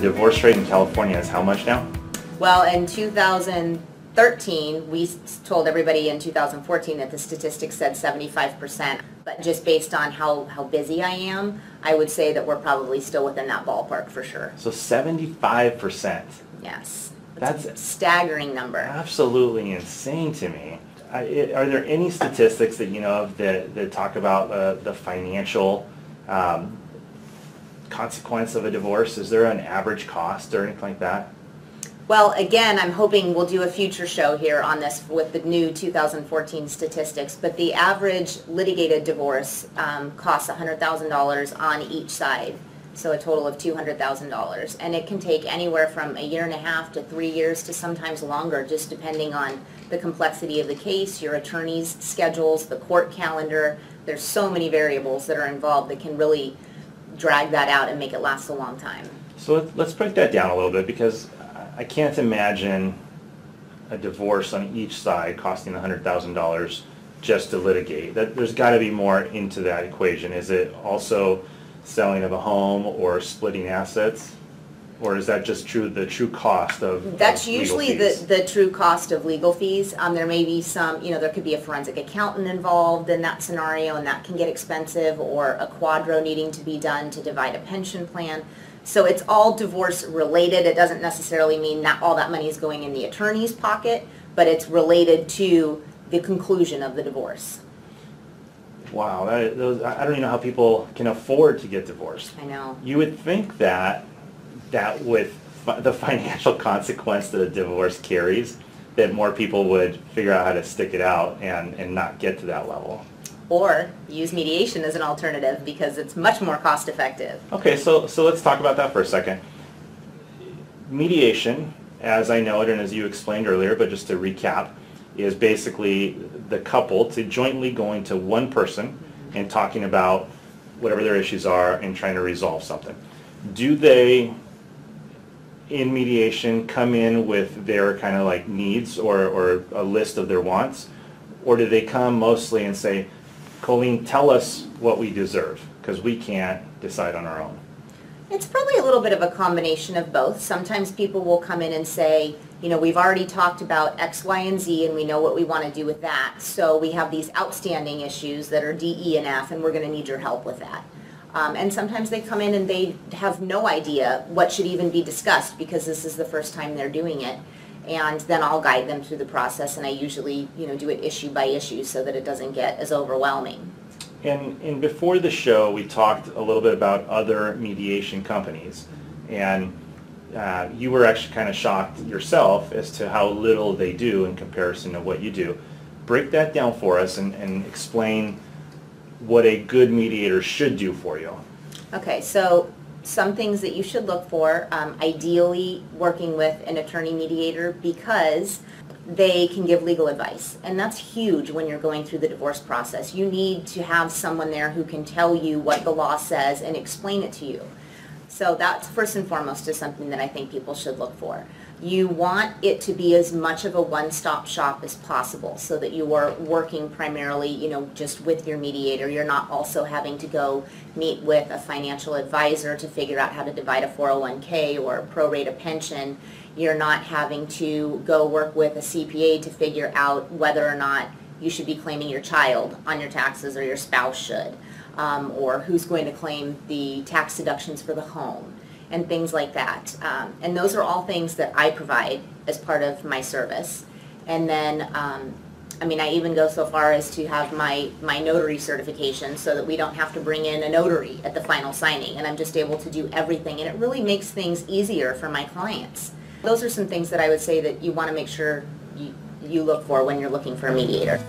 divorce rate in California is how much now? Well, in 2013, we told everybody in 2014 that the statistics said 75%, but just based on how busy I am, I would say that we're probably still within that ballpark for sure. So 75%. Yes. That's a staggering number. Absolutely insane to me. Are there any statistics that you know of that talk about the financial consequence of a divorce? Is there an average cost or anything like that? Well, again, I'm hoping we'll do a future show here on this with the new 2014 statistics, but the average litigated divorce costs $100,000 on each side, so a total of $200,000. And it can take anywhere from 1.5 years to 3 years to sometimes longer, just depending on the complexity of the case, your attorney's schedules, the court calendar. There's so many variables that are involved that can really drag that out and make it last a long time. So let's break that down a little bit, because I can't imagine a divorce on each side costing $100,000 just to litigate. There's got to be more into that equation. Is it also selling of a home or splitting assets? Or is that just the true cost of That's legal usually fees? the true cost of legal fees. There may be some, there could be a forensic accountant involved in that scenario, and that can get expensive, or a quadro needing to be done to divide a pension plan. So it's all divorce related. It doesn't necessarily mean that all that money is going in the attorney's pocket, but it's related to the conclusion of the divorce. Wow, I don't even know how people can afford to get divorced. I know. You would think that with the financial consequence that a divorce carries, that more people would figure out how to stick it out and not get to that level. Or use mediation as an alternative, because it's much more cost effective. Okay, so let's talk about that for a second. Mediation, as I know it and as you explained earlier, but just to recap, is basically the couple to jointly going to one person and talking about whatever their issues are and trying to resolve something. Do they, in mediation, come in with their kind of like needs or a list of their wants? Or do they come mostly and say, Colleen, tell us what we deserve, because we can't decide on our own? It's probably a little bit of a combination of both. Sometimes people will come in and say, we've already talked about X, Y, and Z, and we know what we want to do with that. So we have these outstanding issues that are D, E, and F, and we're going to need your help with that. And sometimes they come in and they have no idea what should even be discussed, because this is the first time they're doing it. And then I'll guide them through the process, and I usually, do it issue by issue so that it doesn't get as overwhelming. And before the show, we talked a little bit about other mediation companies, and you were actually kind of shocked yourself as to how little they do in comparison to what you do. Break that down for us and explain what a good mediator should do for you. Okay, so some things that you should look for, ideally working with an attorney mediator, because they can give legal advice, and that's huge when you're going through the divorce process. You need to have someone there who can tell you what the law says and explain it to you. So that's first and foremost is something that I think people should look for. You want it to be as much of a one-stop shop as possible, so that you are working primarily, just with your mediator. You're not also having to go meet with a financial advisor to figure out how to divide a 401k or prorate a pension. You're not having to go work with a CPA to figure out whether or not you should be claiming your child on your taxes or your spouse should, or who's going to claim the tax deductions for the home, and things like that. And those are all things that I provide as part of my service. And then, I even go so far as to have my notary certification, so that we don't have to bring in a notary at the final signing, and I'm just able to do everything, and it really makes things easier for my clients. Those are some things that I would say that you want to make sure you look for when you're looking for a mediator.